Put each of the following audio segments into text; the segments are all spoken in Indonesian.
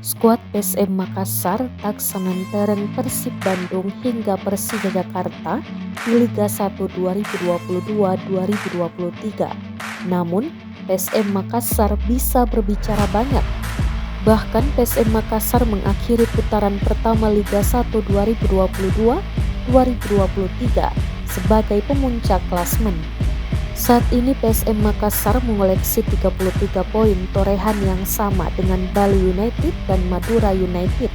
Skuad PSM Makassar tak sementereng Persib Bandung hingga Persija Jakarta di Liga 1 2022-2023. Namun, PSM Makassar bisa berbicara banyak. Bahkan PSM Makassar mengakhiri putaran pertama Liga 1 2022-2023 sebagai pemuncak klasemen. Saat ini PSM Makassar mengoleksi 33 poin torehan yang sama dengan Bali United dan Madura United.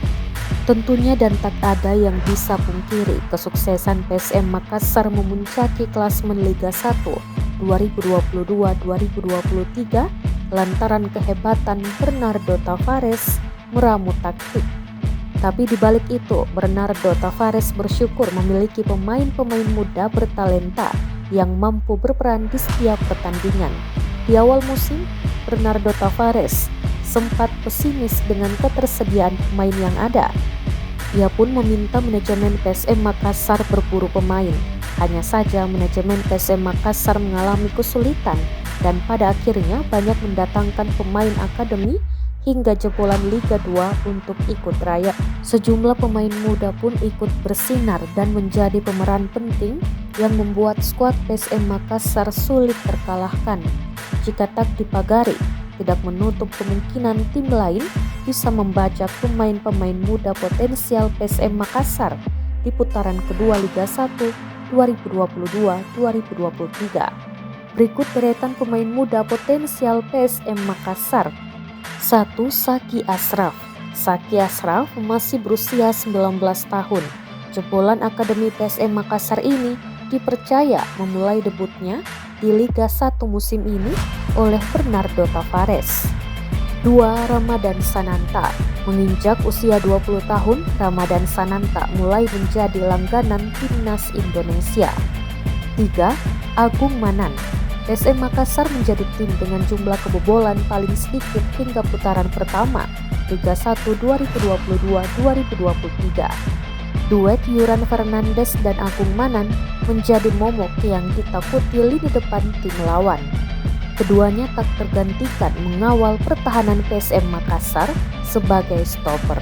Tentunya dan tak ada yang bisa pungkiri kesuksesan PSM Makassar memuncaki klasemen Liga 1 2022-2023 lantaran kehebatan Bernardo Tavares meramu taktik. Tapi di balik itu, Bernardo Tavares bersyukur memiliki pemain-pemain muda bertalenta yang mampu berperan di setiap pertandingan. Di awal musim, Bernardo Tavares sempat pesimis dengan ketersediaan pemain yang ada. Ia pun meminta manajemen PSM Makassar berburu pemain. Hanya saja manajemen PSM Makassar mengalami kesulitan dan pada akhirnya banyak mendatangkan pemain akademi hingga jebolan Liga 2 untuk ikut rayap. Sejumlah pemain muda pun ikut bersinar dan menjadi pemeran penting yang membuat skuad PSM Makassar sulit terkalahkan. Jika tak dipagari, tidak menutup kemungkinan tim lain bisa membajak pemain-pemain muda potensial PSM Makassar di putaran kedua Liga 1 2022-2023. Berikut deretan pemain muda potensial PSM Makassar. 1. Saki Ashraf. Saki Ashraf masih berusia 19 tahun. Jebolan Akademi PSM Makassar ini dipercaya memulai debutnya di Liga 1 musim ini oleh Bernardo Tavares. 2. Ramadan Sananta. Menginjak usia 20 tahun, Ramadan Sananta mulai menjadi langganan timnas Indonesia. 3. Agung Manan. PSM Makassar menjadi tim dengan jumlah kebobolan paling sedikit hingga putaran pertama Liga 1 2022-2023. Duet Yuran Fernandes dan Agung Manan menjadi momok yang ditakuti lini depan tim lawan. Keduanya tak tergantikan mengawal pertahanan PSM Makassar sebagai stopper.